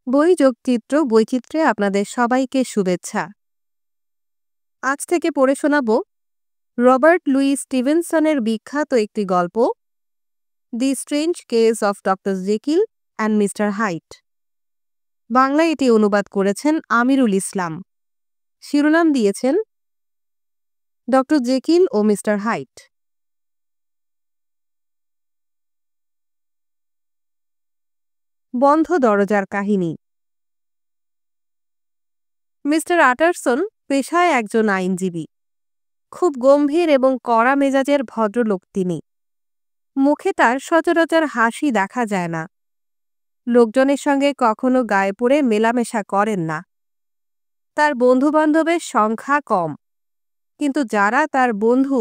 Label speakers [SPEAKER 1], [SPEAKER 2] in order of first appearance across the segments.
[SPEAKER 1] বই যোগচিত্র বৈচিত্র্যে আপনাদের সবাইকে শুভেচ্ছা। আজ থেকে পড়ে শোনাব রবার্ট লুই স্টিভেনসনের বিখ্যাত একটি গল্প, the strange case of doctor Jekyll and mister Hyde. বাংলায় এটি অনুবাদ করেছেন আমিরুল ইসলাম। শিরোনাম দিয়েছেন ডক্টর জেকিল ও মিস্টার হাইট। বন্ধ দরজার কাহিনী। মিস্টার আটারসন পেশায় একজন আইনজীবী। খুব গম্ভীর এবং কড়া মেজাজের ভদ্রলোক তিনি। মুখে তার সচরাচর হাসি দেখা যায় না। লোকজনের সঙ্গে কখনো গায়ে পড়ে মেলামেশা করেন না। তার বন্ধুবান্ধবের সংখ্যা কম, কিন্তু যারা তার বন্ধু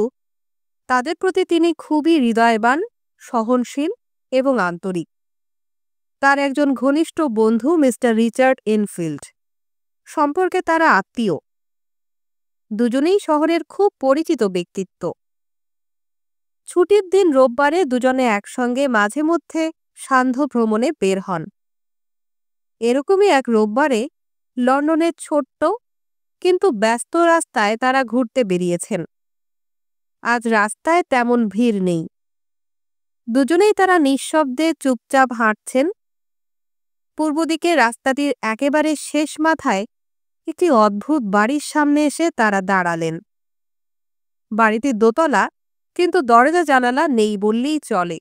[SPEAKER 1] তাদের প্রতি তিনি খুবই হৃদয়বান, সহনশীল এবং আন্তরিক। তার একজন ঘনিষ্ঠ বন্ধু মিস্টার রিচার্ড এনফিল্ড, সম্পর্কে তারা আত্মীয়। দুজনেই শহরের খুব পরিচিত ব্যক্তিত্ব। ছুটির দিন রোববারে দুজনে একসঙ্গে মাঝে মধ্যে সান্ধ্য ভ্রমণে বের হন। এরকমই এক রোববারে লন্ডনের ছোট্ট কিন্তু ব্যস্ত রাস্তায় তারা ঘুরতে বেরিয়েছেন। আজ রাস্তায় তেমন ভিড় নেই। দুজনেই তারা নিঃশব্দে চুপচাপ হাঁটছেন। পূর্ব দিকে রাস্তাটির একেবারে শেষ মাথায় একটি অদ্ভুত বাড়ির সামনে এসে তারা দাঁড়ালেন। বাড়িটি দোতলা, কিন্তু দরজা জানালা নেই বললেই চলে।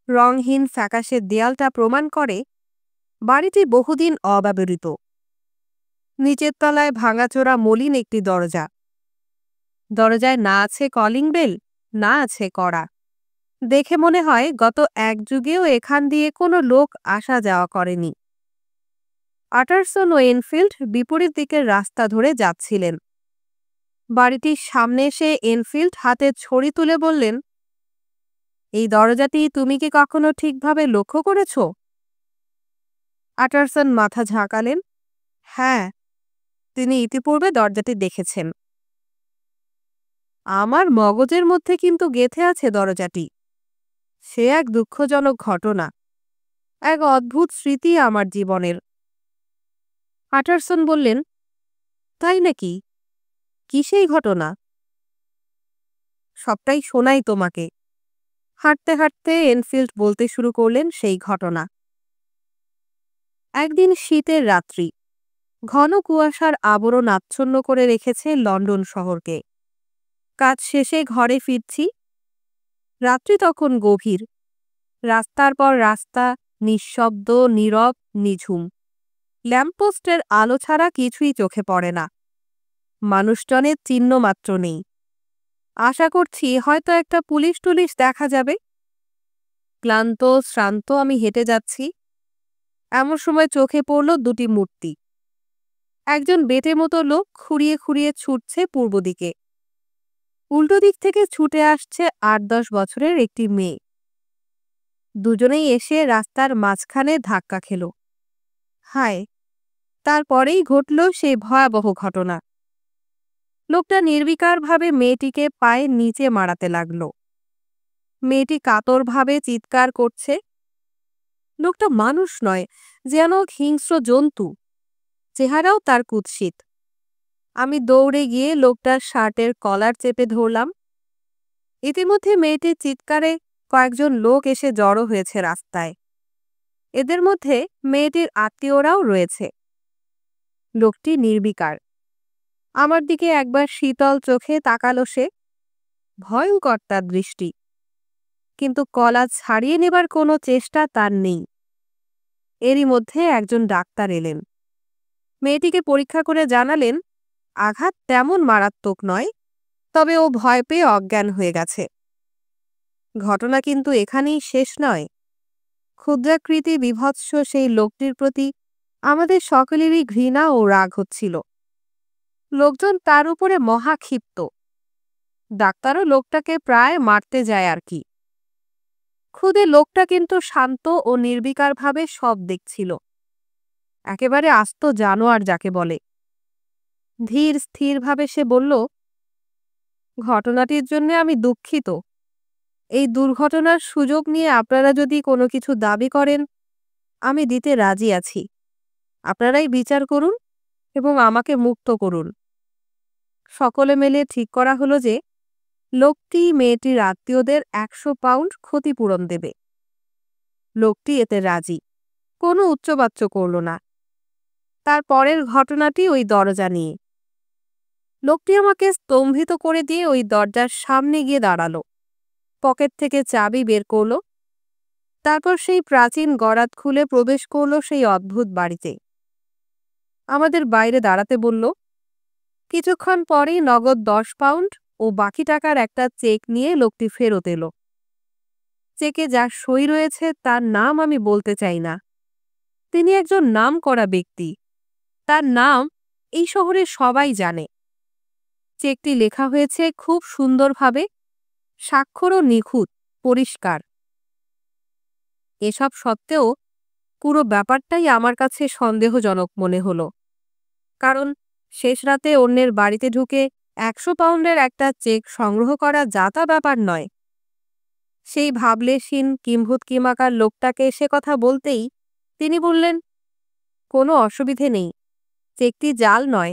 [SPEAKER 1] রংহীন ফ্যাকাশে দেয়ালটা প্রমাণ করে বাড়িটি বহুদিন অব্যবহৃত। নিচের তলায় ভাঙাচোরা মলিন একটি দরজা। দরজায় না আছে কলিং বেল, না আছে কড়া। দেখে মনে হয় গত এক যুগেও এখান দিয়ে কোনো লোক আসা যাওয়া করেনি। আটারসন ও এনফিল্ড বিপরীত দিকের রাস্তা ধরে যাচ্ছিলেন। বাড়িটির সামনে এসে এনফিল্ড হাতে ছড়ি তুলে বললেন, এই দরজাটি তুমি কি কখনো ঠিকভাবে লক্ষ্য করেছ? আটারসন মাথা ঝাঁকালেন। হ্যাঁ, তিনি ইতিপূর্বে দরজাটি দেখেছেন। আমার মগজের মধ্যে কিন্তু গেঁথে আছে দরজাটি। সে এক দুঃখজনক ঘটনা, এক অদ্ভুত স্মৃতি আমার জীবনের। আটারসন বললেন, তাই নাকি? কি সেই ঘটনা? সবটাই শোনাই তোমাকে। হাঁটতে হাঁটতে এনফিল্ড বলতে শুরু করলেন সেই ঘটনা। একদিন শীতের রাত্রি, ঘন কুয়াশার আবরণ আচ্ছন্ন করে রেখেছে লন্ডন শহরকে। কাজ শেষে ঘরে ফিরছি। রাত্রি তখন গভীর। রাস্তার পর রাস্তা নিঃশব্দ, নীরব, নিঝুম। ল্যাম্পপোস্টের আলো ছাড়া কিছুই চোখে পড়ে না। মানুষজনের চিহ্ন মাত্র নেই। আশা করছি হয়তো একটা পুলিশ টুলিশ দেখা যাবে। ক্লান্ত শ্রান্ত আমি হেঁটে যাচ্ছি। এমন সময় চোখে পড়ল দুটি মূর্তি। একজন বেটে মতো লোক খুঁড়িয়ে খুঁড়িয়ে ছুটছে পূর্ব দিকে। উল্টো দিক থেকে ছুটে আসছে ৮-১০ বছরের একটি মেয়ে। দুজনেই এসে রাস্তার মাঝখানে ধাক্কা খেল। হায়, তারপরেই ঘটল সেই ভয়াবহ ঘটনা। লোকটা নির্বিকারভাবে মেয়েটিকে পায়ের নিচে মারাতে লাগল। মেয়েটি কাতরভাবে চিৎকার করছে। লোকটা মানুষ নয়, যেন হিংস্র জন্তু। চেহারাও তার কুৎসিত। আমি দৌড়ে গিয়ে লোকটার শার্টের কলার চেপে ধরলাম। ইতিমধ্যে মেয়েটির চিৎকারে কয়েকজন লোক এসে জড়ো হয়েছে রাস্তায়। এদের মধ্যে মেয়েটির আত্মীয়রাও রয়েছে। লোকটি নির্বিকার। আমার দিকে একবার শীতল চোখে তাকালো সে। ভয়ঙ্কর তার দৃষ্টি, কিন্তু কলা ছাড়িয়ে নেবার কোনো চেষ্টা তার নেই। এরই মধ্যে একজন ডাক্তার এলেন। মেয়েটিকে পরীক্ষা করে জানালেন, আঘাত তেমন মারাত্মক নয়, তবে ও ভয় পেয়ে অজ্ঞান হয়ে গেছে। ঘটনা কিন্তু এখানেই শেষ নয়। ক্ষুদ্রাকৃতি বিভৎস সেই লোকটির প্রতি আমাদের সকলেরই ঘৃণা ও রাগ হচ্ছিল। লোকজন তার উপরে মহা ক্ষিপ্ত। ডাক্তারও লোকটাকে প্রায় মারতে যায় আর কি। খুদে লোকটা কিন্তু শান্ত ও নির্বিকারভাবে সব দেখছিল। একেবারে আস্ত জানোয়ার যাকে বলে। ধীর স্থিরভাবে সে বলল, ঘটনাটির জন্য আমি দুঃখিত। এই দুর্ঘটনার সুযোগ নিয়ে আপনারা যদি কোনো কিছু দাবি করেন, আমি দিতে রাজি আছি। আপনারাই বিচার করুন এবং আমাকে মুক্ত করুন। সকলে মিলে ঠিক করা হলো যে লোকটি মেয়েটির আত্মীয়দের 100 পাউন্ড ক্ষতিপূরণ দেবে। লোকটি এতে রাজি, কোনো উচ্চবাচ্য করল না। তার পরের ঘটনাটি ওই দরজা নিয়ে। লোকটি আমাকে স্তম্ভিত করে দিয়ে ওই দরজার সামনে গিয়ে দাঁড়ালো, পকেট থেকে চাবি বের করল, তারপর সেই প্রাচীন গরাদ খুলে প্রবেশ করল সেই অদ্ভুত বাড়িতে। আমাদের বাইরে দাঁড়াতে বলল। কিছুক্ষণ পরেই নগদ 10 পাউন্ড ও বাকি টাকার একটা চেক নিয়ে লোকটি ফেরত এলো। চেকে যার সই রয়েছে তার নাম আমি বলতে চাই না। তিনি একজন নামকরা ব্যক্তি, তার নাম এই শহরে সবাই জানে। চেকটি লেখা হয়েছে খুব সুন্দরভাবে, স্বাক্ষরও নিখুঁত, পরিষ্কার। এসব সত্ত্বেও পুরো ব্যাপারটাই আমার কাছে সন্দেহজনক মনে হলো, কারণ শেষ রাতে অন্যের বাড়িতে ঢুকে 100 পাউন্ডের একটা চেক সংগ্রহ করা যাতা ব্যাপার নয়। সেই ভাবলেশীন কিম্ভূত কিমাকার লোকটাকে সে কথা বলতেই তিনি বললেন, কোনো অসুবিধে নেই, চেকটি জাল নয়।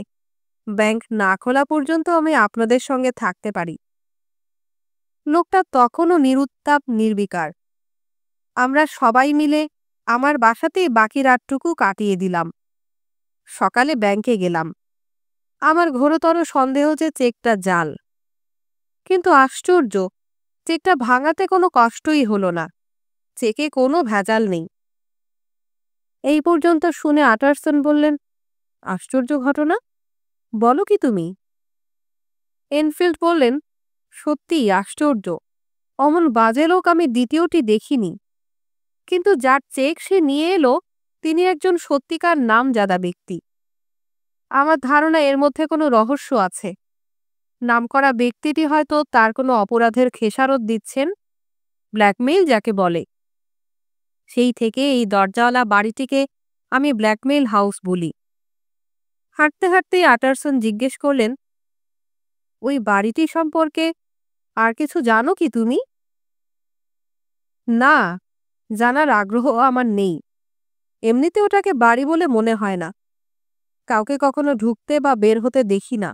[SPEAKER 1] ব্যাংক না খোলা পর্যন্ত আমি আপনাদের সঙ্গে থাকতে পারি। লোকটা তখনও নিরুত্তাপ, নির্বিকার। আমরা সবাই মিলে আমার বাসাতেই বাকি রাতটুকু কাটিয়ে দিলাম। সকালে ব্যাংকে গেলাম। আমার ঘোরতর সন্দেহ যে চেকটা জাল। কিন্তু আশ্চর্য, চেকটা ভাঙাতে কোনো কষ্টই হলো না। চেকে কোনো ভেজাল নেই। এই পর্যন্ত শুনে আটারসন বললেন, আশ্চর্য ঘটনা, বলো কি তুমি? এনফিল্ড বললেন, সত্যিই আশ্চর্য। অমন বাজে লোক আমি দ্বিতীয়টি দেখিনি। কিন্তু যার চেক সে নিয়ে এলো তিনি একজন সত্যিকার নামজাদা ব্যক্তি। আমার ধারণা এর মধ্যে কোনো রহস্য আছে। নামকরা ব্যক্তিটি হয়তো তার কোনো অপরাধের খেসারত দিচ্ছেন, ব্ল্যাকমেইল যাকে বলে। সেই থেকে এই দরজাওয়ালা বাড়িটিকে আমি ব্ল্যাকমেইল হাউস বলি। হাঁটতে হাঁটতেই আটারসন জিজ্ঞেস করলেন, ওই বাড়িটি সম্পর্কে আর কিছু জানো কি তুমি? না, জানার আগ্রহ আমার নেই। এমনিতে ওটাকে বাড়ি বলে মনে হয় না। কাউকে কখনো ঢুকতে বা বের হতে দেখি না।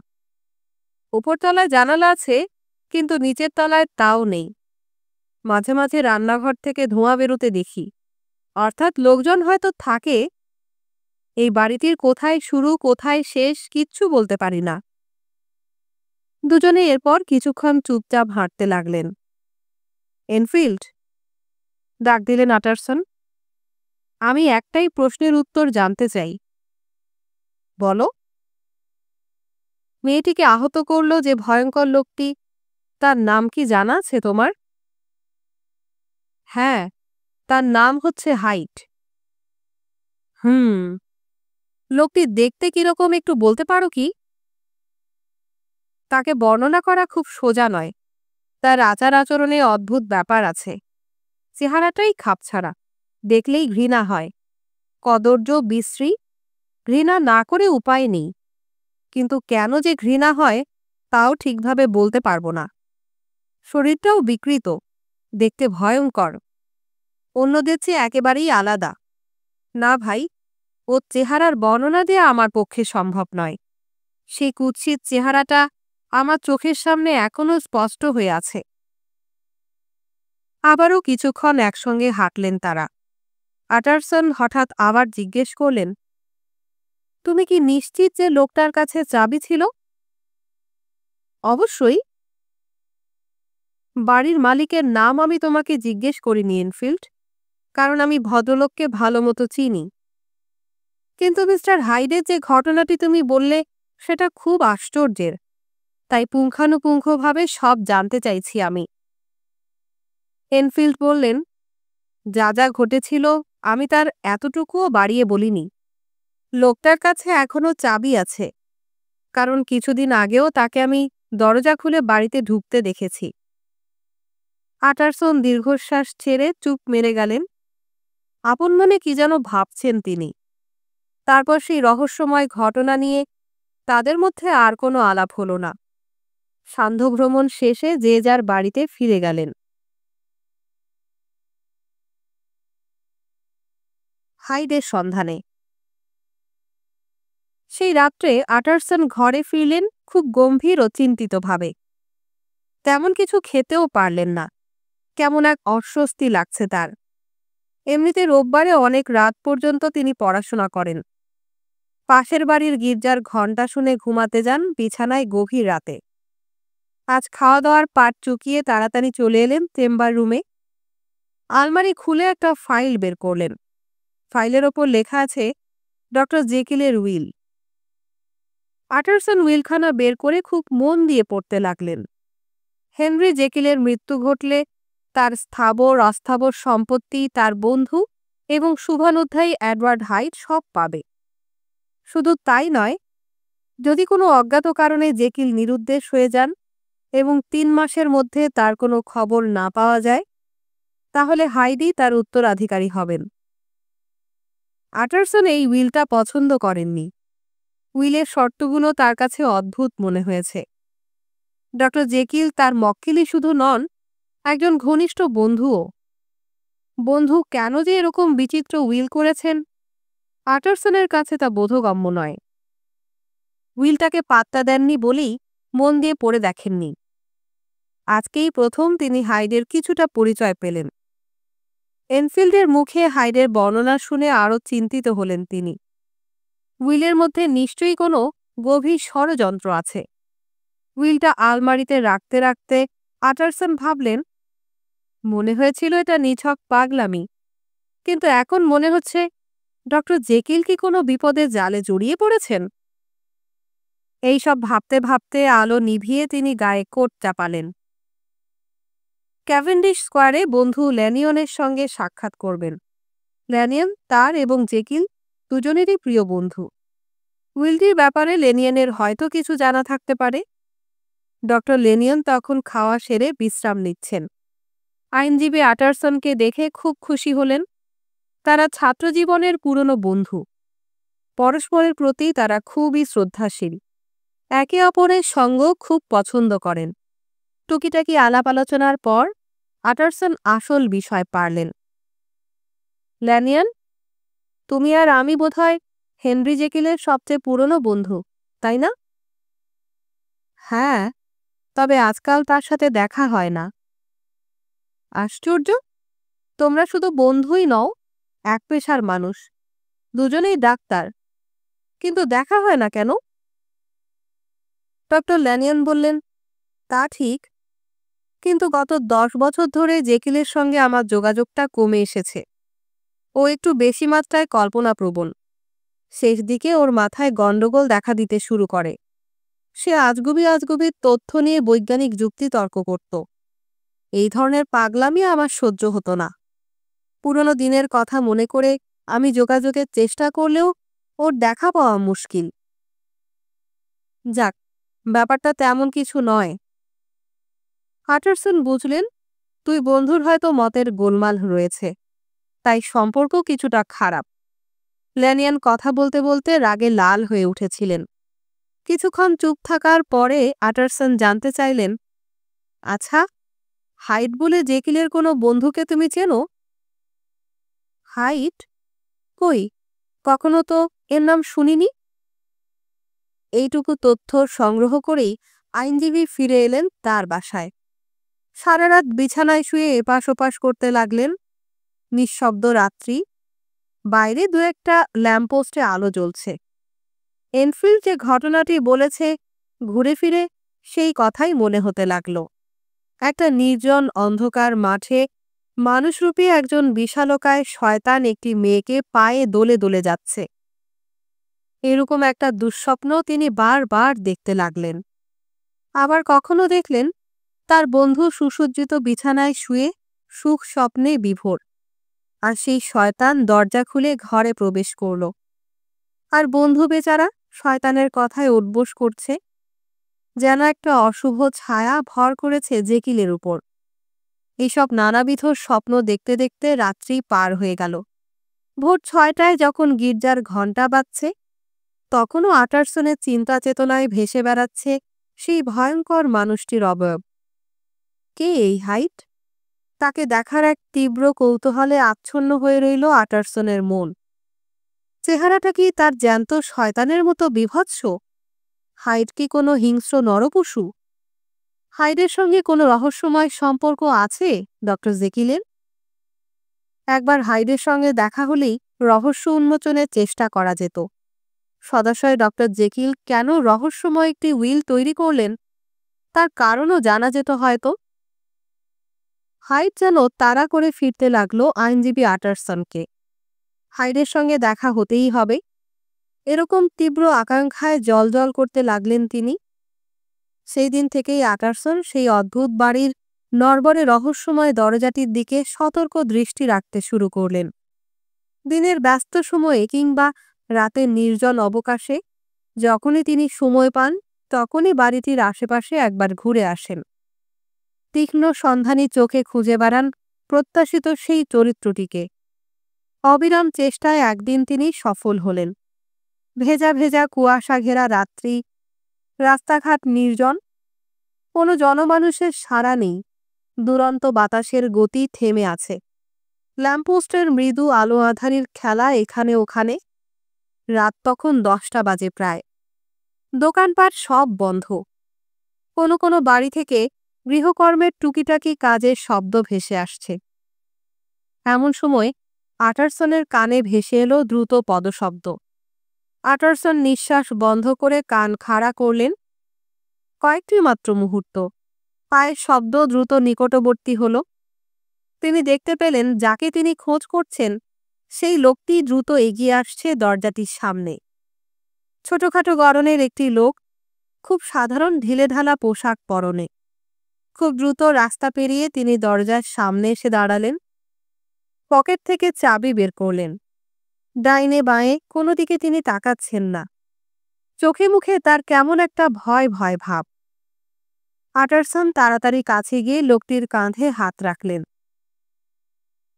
[SPEAKER 1] উপরতলায় জানালা আছে, কিন্তু নিচের তলায় তাও নেই। মাঝে মাঝে রান্নাঘর থেকে ধোঁয়া বেরোতে দেখি, অর্থাৎ লোকজন হয়তো থাকে। এই বাড়িটির কোথায় শুরু কোথায় শেষ কিচ্ছু বলতে পারি না। দুজনে এরপর কিছুক্ষণ চুপচাপ হাঁটতে লাগলেন। এনফিল্ড, ডাক দিলেন আটারসন, আমি একটাই প্রশ্নের উত্তর জানতে চাই। বলো। মেয়েটিকে আহত করল যে ভয়ঙ্কর লোকটি, তার নাম কি জানা আছে তোমার? হ্যাঁ, তার নাম হচ্ছে হাইট। লোকটি দেখতে কিরকম একটু বলতে পারো কি? তাকে বর্ণনা করা খুব সোজা নয়। তার আচার আচরণে অদ্ভুত ব্যাপার আছে। চেহারাটাই খাপছাড়া, দেখলেই ঘৃণা হয়। কদর্য, বিশ্রী। ঘৃণা না করে উপায় নেই, কিন্তু কেন যে ঘৃণা হয় তাও ঠিকভাবে বলতে পারবো না। শরীরটাও বিকৃত, দেখতে ভয়ঙ্কর, অন্যদের চেয়ে একেবারেই আলাদা। না ভাই, ওর চেহারার বর্ণনা দেয়া আমার পক্ষে সম্ভব নয়। সেই কুৎসিত চেহারাটা আমার চোখের সামনে এখনো স্পষ্ট হয়ে আছে। আবারও কিছুক্ষণ একসঙ্গে হাঁটলেন তারা। আটারসন হঠাৎ আবার জিজ্ঞেস করলেন, তুমি কি নিশ্চিত যে লোকটার কাছে চাবি ছিল? অবশ্যই। বাড়ির মালিকের নাম আমি তোমাকে জিজ্ঞেস করিনি এনফিল্ড, কারণ আমি ভদ্রলোককে ভালো মতো চিনি। কিন্তু মিস্টার হাইডের যে ঘটনাটি তুমি বললে সেটা খুব আশ্চর্যের, তাই পুঙ্খানুপুঙ্খভাবে সব জানতে চাইছি আমি। এনফিল্ড বললেন, যা যা ঘটেছিল আমি তার এতটুকুও বাড়িয়ে বলিনি। লোকটার কাছে এখনো চাবি আছে, কারণ কিছুদিন আগেও তাকে আমি দরজা খুলে বাড়িতে ঢুকতে দেখেছি। আটারসন দীর্ঘশ্বাস ছেড়ে চুপ মেরে গেলেন। আপন মনে কি যেন ভাবছেন তিনি। তারপর সেই রহস্যময় ঘটনা নিয়ে তাদের মধ্যে আর কোনো আলাপ হলো না। সান্ধ্য ভ্রমণ শেষে যে যার বাড়িতে ফিরে গেলেন। হাইডের সন্ধানে। সেই রাত্রে আটারসন ঘরে ফিরলেন খুব গম্ভীর ও চিন্তিতভাবে। তেমন কিছু খেতেও পারলেন না। কেমন এক অস্বস্তি লাগছে তার। এমনিতে রোববারে অনেক রাত পর্যন্ত তিনি পড়াশোনা করেন। পাশের বাড়ির গির্জার ঘণ্টা শুনে ঘুমাতে যান বিছানায় গভীর রাতে। আজ খাওয়া দাওয়ার পাট চুকিয়ে তাড়াতাড়ি চলে এলেন চেম্বার রুমে। আলমারি খুলে একটা ফাইল বের করলেন। ফাইলের ওপর লেখা আছে ডক্টর জেকিলের উইল। আটারসন উইলখানা বের করে খুব মন দিয়ে পড়তে লাগলেন। হেনরি জেকিলের মৃত্যু ঘটলে তার স্থাবর অস্থাবর সম্পত্তি তার বন্ধু এবং শুভানুধ্যায়ী এডওয়ার্ড হাইট সব পাবে। শুধু তাই নয়, যদি কোনো অজ্ঞাত কারণে জেকিল নিরুদ্দেশ হয়ে যান এবং ৩ মাসের মধ্যে তার কোনো খবর না পাওয়া যায়, তাহলে হাইডি তার উত্তরাধিকারী হবেন। আটারসন এই উইলটা পছন্দ করেননি। উইলের শর্তগুলো তার কাছে অদ্ভুত মনে হয়েছে। ডক্টর জেকিল তার মক্কেলই শুধু নন, একজন ঘনিষ্ঠ বন্ধুও। বন্ধু কেন যে এরকম বিচিত্র উইল করেছেন, আটারসনের কাছে তা বোধগম্য নয়। উইলটাকে পাত্তা দেননি বলেই মন দিয়ে পড়ে দেখেননি। আজকেই প্রথম তিনি হাইডের কিছুটা পরিচয় পেলেন। এনফিল্ডের মুখে হাইডের বর্ণনা শুনে আরও চিন্তিত হলেন তিনি। উইলের মধ্যে নিশ্চয়ই কোনো গভীর ষড়যন্ত্র আছে। উইলটা আলমারিতে রাখতে রাখতে আটারসন ভাবলেন, মনে হয়েছিল এটা নিছক পাগলামি, কিন্তু এখন মনে হচ্ছে ডক্টর জেকিল কি কোনো বিপদের জালে জড়িয়ে পড়েছেন। এইসব ভাবতে ভাবতে আলো নিভিয়ে তিনি গায়ে কোট চাপালেন। ক্যাভেন্ডিশ স্কোয়ারে বন্ধু ল্যানিয়নের সঙ্গে সাক্ষাৎ করবেন। ল্যানিয়ন তার এবং জেকিল দুজনেরই প্রিয় বন্ধু। উইলটির ব্যাপারে লেনিয়নের হয়তো কিছু জানা থাকতে পারে। ডক্টর লেনিয়ন তখন খাওয়া সেরে বিশ্রাম নিচ্ছেন। আইনজীবী আটারসনকে দেখে খুব খুশি হলেন। তারা ছাত্রজীবনের পুরনো বন্ধু। পরস্পরের প্রতি তারা খুবই শ্রদ্ধাশীল। একে অপরের সঙ্গ খুব পছন্দ করেন। টুকিটাকি আলাপ আলোচনার পর আটারসন আসল বিষয় পারলেন। ল্যানিয়ন, তুমি আর আমি বোধহয় হেনরি জেকিলের সবচেয়ে পুরনো বন্ধু, তাই না? হ্যাঁ, তবে আজকাল তার সাথে দেখা হয় না। আশ্চর্য, তোমরা শুধু বন্ধুই নও, এক পেশার মানুষ, দুজনেই ডাক্তার, কিন্তু দেখা হয় না কেন? ডক্টর ল্যানিয়ন বললেন, তা ঠিক, কিন্তু গত 10 বছর ধরে জেকিলের সঙ্গে আমার যোগাযোগটা কমে এসেছে। ও একটু বেশি মাত্রায় কল্পনাপ্রবণ। শেষ দিকে ওর মাথায় গণ্ডগোল দেখা দিতে শুরু করে। সে আজগুবি আজগুবি তথ্য নিয়ে বৈজ্ঞানিক যুক্তিতর্ক করত। এই ধরনের পাগলামি আমার সহ্য হতো না। পুরনো দিনের কথা মনে করে আমি যোগাযোগের চেষ্টা করলেও ওর দেখা পাওয়া মুশকিল। যাক, ব্যাপারটা তেমন কিছু নয়। হাটারসন বুঝলেন, তুই বন্ধুর হয়তো মতের গোলমাল রয়েছে, তাই সম্পর্ক কিছুটা খারাপ। ল্যানিয়ান কথা বলতে বলতে রাগে লাল হয়ে উঠেছিলেন। কিছুক্ষণ চুপ থাকার পরে আটারসন জানতে চাইলেন, আচ্ছা, হাইট বলে জেকিলের কোনো বন্ধুকে তুমি চেনো? হাইট? কই, কখনো তো এর নাম শুনিনি। এইটুকু তথ্য সংগ্রহ করেই আইনজীবী ফিরে এলেন তার বাসায়। সারা রাত বিছানায় শুয়ে এপাশ ওপাশ করতে লাগলেন। নিঃশব্দ রাত্রি, বাইরে দু একটা ল্যাম্পপোস্টে আলো জ্বলছে। এনফিল্ড যে ঘটনাটি বলেছে, ঘুরে ফিরে সেই কথাই মনে হতে লাগল। একটা নির্জন অন্ধকার মাঠে মানুষরূপী একজন বিশালকায় শয়তান একটি মেয়েকে পায়ে দোলে দোলে যাচ্ছে। এরকম একটা দুঃস্বপ্ন তিনি বারবার দেখতে লাগলেন। আবার কখনো দেখলেন তার বন্ধু সুসজ্জিত বিছানায় শুয়ে সুখ স্বপ্নে বিভোর, আর সেই শয়তান দরজা খুলে ঘরে প্রবেশ করল। আর বন্ধু বেচারা শয়তানের কথায় উঠবোস করছে, যেন একটা অশুভ ছায়া ভর করেছে জেকিলের উপর। এইসব নানাবিধ স্বপ্ন দেখতে দেখতে রাত্রি পার হয়ে গেল। ভোর 6টায় যখন গির্জার ঘণ্টা বাজছে, তখনও আটারসনের চিন্তা চেতনায় ভেসে বেড়াচ্ছে সেই ভয়ঙ্কর মানুষটির অবয়ব। কে এই হাইট? তাকে দেখার এক তীব্র কৌতূহলে আচ্ছন্ন হয়ে রইল আটারসনের মন। চেহারাটা কি তার জ্যান্ত শয়তানের মতো বীভৎস? হাইড কি কোনো হিংস্র নরপশু? হাইডের সঙ্গে কোনো রহস্যময় সম্পর্ক আছে ডক্টর জেকিলের? একবার হাইডের সঙ্গে দেখা হলেই রহস্য উন্মোচনের চেষ্টা করা যেত। সদাশয় ডক্টর জেকিল কেন রহস্যময় একটি উইল তৈরি করলেন তার কারণও জানা যেত হয়তো। হাইড যেন তাড়া করে ফিরতে লাগলো আইনজীবী আটারসনকে। হাইডের সঙ্গে দেখা হতেই হবে, এরকম তীব্র আকাঙ্ক্ষায় জলজল করতে লাগলেন তিনি। সেই দিন থেকেই আটারসন সেই অদ্ভুত বাড়ির নড়বড়ে রহস্যময় দরজাটির দিকে সতর্ক দৃষ্টি রাখতে শুরু করলেন। দিনের ব্যস্ত সময়ে কিংবা রাতের নির্জন অবকাশে যখনই তিনি সময় পান তখনই বাড়িটির আশেপাশে একবার ঘুরে আসেন। তীক্ষ্ণ সন্ধানী চোখে খুঁজে বেড়ান প্রত্যাশিত সেই চরিত্রটিকে। অবিরাম চেষ্টায় একদিন তিনি সফল হলেন। ভেজা ভেজা কুয়াশা ঘেরা রাত্রি, রাস্তাঘাট নির্জন, কোনো জনমানুষের সাড়া নেই, দুরন্ত বাতাসের গতি থেমে আছে। ল্যাম্পপোস্টের মৃদু আলো আঁধারির খেলা এখানে ওখানে। রাত তখন 10টা বাজে প্রায়। দোকানপাট সব বন্ধ। কোনো কোনো বাড়ি থেকে গৃহকর্মের টুকিটাকি কাজের শব্দ ভেসে আসছে। এমন সময় আটারসনের কানে ভেসে এলো দ্রুত পদশব্দ। আটারসন নিঃশ্বাস বন্ধ করে কান খাড়া করলেন। কয়েকটি মাত্র মুহূর্ত। পায়ের শব্দ দ্রুত নিকটবর্তী হল। তিনি দেখতে পেলেন যাকে তিনি খোঁজ করছেন সেই লোকটি দ্রুত এগিয়ে আসছে দরজাটির সামনে। ছোটখাটো গড়নের একটি লোক, খুব সাধারণ ঢিলেঢালা পোশাক পরনে। খুব দ্রুত রাস্তা পেরিয়ে তিনি দরজার সামনে এসে দাঁড়ালেন। পকেট থেকে চাবি বের করলেন। ডাইনে বাঁয়ে কোনো দিকে তিনি তাকাচ্ছেন না। চোখে মুখে তার কেমন একটা ভয় ভয় ভাব। আটারসন তাড়াতাড়ি কাছে গিয়ে লোকটির কাঁধে হাত রাখলেন।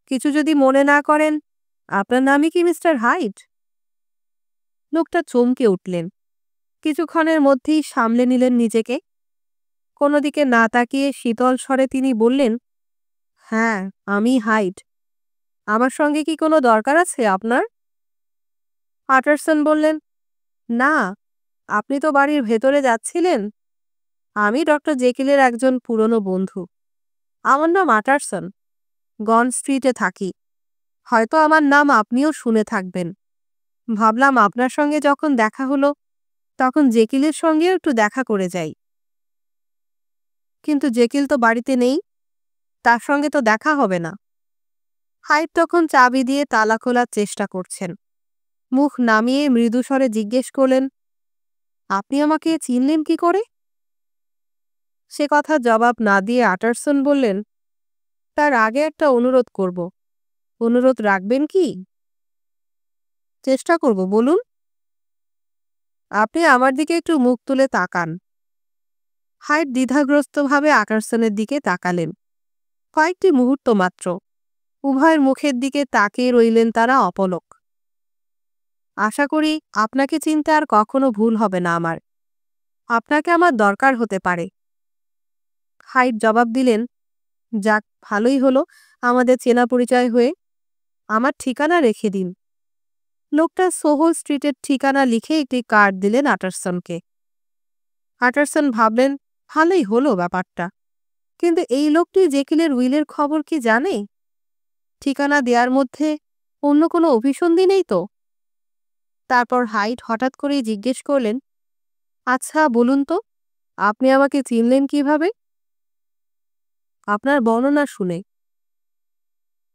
[SPEAKER 1] কিছু যদি মনে না করেন, আপনার নামই কি মিস্টার হাইড? লোকটা চমকে উঠলেন। কিছুক্ষণের মধ্যেই সামলে নিলেন নিজেকে। কোনো দিকে না তাকিয়ে শীতল স্বরে তিনি বললেন, হ্যাঁ, আমি হাইড। আমার সঙ্গে কি কোনো দরকার আছে আপনার? আটারসন বললেন, না, আপনি তো বাড়ির ভেতরে যাচ্ছিলেন। আমি ডক্টর জেকিলের একজন পুরনো বন্ধু। আমার নাম আটারসন, গন স্ট্রিটে থাকি। হয়তো আমার নাম আপনিও শুনে থাকবেন। ভাবলাম আপনার সঙ্গে যখন দেখা হলো তখন জেকিলের সঙ্গেও একটু দেখা করে যাই। কিন্তু জেকিল তো বাড়িতে নেই, তার সঙ্গে তো দেখা হবে না। হাইড তখন চাবি দিয়ে তালা খোলার চেষ্টা করছেন। মুখ নামিয়ে মৃদুস্বরে জিজ্ঞেস করলেন, আপনি আমাকে চিনলেন কি করে? সে কথা জবাব না দিয়ে আটারসন বললেন, তার আগে একটা অনুরোধ করব। অনুরোধ রাখবেন কি? চেষ্টা করব, বলুন। আপনি আমার দিকে একটু মুখ তুলে তাকান। হাইড দ্বিধাগ্রস্তভাবে আটারসনের দিকে তাকালেন। কয়েকটি মুহূর্ত মাত্র। উভয়ের মুখের দিকে তাকিয়ে রইলেন তারা অপলক। আশা করি আপনাকে চিনতে আর কখনো ভুল হবে না আমার। আপনাকে আমার দরকার হতে পারে। হাইড জবাব দিলেন, যাক, ভালোই হলো আমাদের চেনা পরিচয় হয়ে। আমার ঠিকানা রেখে দিন। লোকটা সোহো স্ট্রিটের ঠিকানা লিখে একটি কার্ড দিলেন আটারসনকে। আটারসন ভাবলেন, ভালোই হলো ব্যাপারটা। কিন্তু এই লোকটি জেকিলের উইলের খবর কি জানে? ঠিকানা দেওয়ার মধ্যে অন্য কোনো অভিসন্ধি নেই তো? তারপর হাইড হঠাৎ করেই জিজ্ঞেস করলেন, আচ্ছা বলুন তো, আপনি আমাকে চিনলেন কিভাবে? আপনার বর্ণনা শুনে।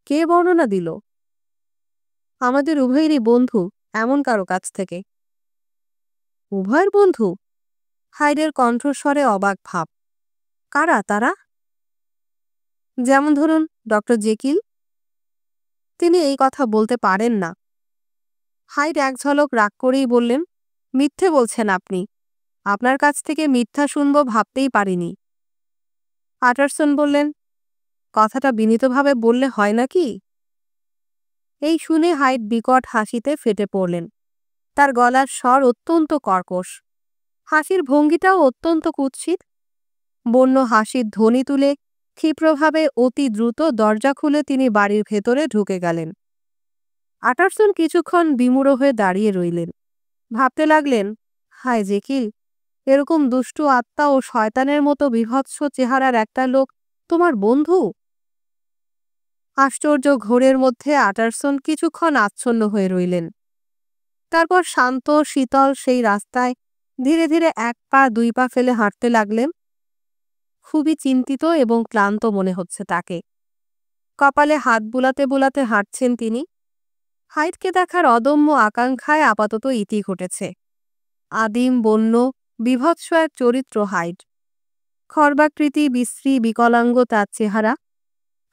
[SPEAKER 1] কে বর্ণনা দিল? আমাদের উভয়েরই বন্ধু এমন কারো কাছ থেকে। উভয়ের বন্ধু? হাইডের কণ্ঠস্বরে অবাক ভাব। কারা তারা? যেমন ধরুন ডক্টর জেকিল। তিনি এই কথা বলতে পারেন না। হাইড এক ঝলক রাগ করেই বললেন, মিথ্যে বলছেন আপনি। আপনার কাছ থেকে মিথ্যা শুনব ভাবতেই পারিনি। আটারসন বললেন, কথাটা বিনীতভাবে বললে হয় নাকি? এই শুনে হাইড বিকট হাসিতে ফেটে পড়লেন। তার গলার স্বর অত্যন্ত কর্কশ। হাসির ভঙ্গিটাও অত্যন্ত কুৎসিত। বন্য হাসির ধ্বনি তুলে ক্ষিপ্রভাবে অতি দ্রুত দরজা খুলে তিনি বাড়ির ভেতরে ঢুকে গেলেন। আটারসন কিছুক্ষণ বিমূঢ় হয়ে দাঁড়িয়ে রইলেন। ভাবতে লাগলেন, হায় জেকিল, এরকম দুষ্টু আত্মা ও শয়তানের মতো বীভৎস চেহারার একটা লোক তোমার বন্ধু? আশ্চর্য ঘোরের মধ্যে আটারসন কিছুক্ষণ আচ্ছন্ন হয়ে রইলেন। তারপর শান্ত শীতল সেই রাস্তায় ধীরে ধীরে 1 পা 2 পা ফেলে হাঁটতে লাগলেন। খুবই চিন্তিত এবং ক্লান্ত মনে হচ্ছে তাকে। কপালে হাত বুলাতে বুলাতে হাঁটছেন তিনি। হাইডকে দেখার অদম্য আকাঙ্ক্ষায় আপাতত ইতি ঘটেছে। আদিম, বন্য, বীভৎস এক চরিত্র হাইড। খর্বাকৃতি, বিশ্রী, বিকলাঙ্গ তার চেহারা,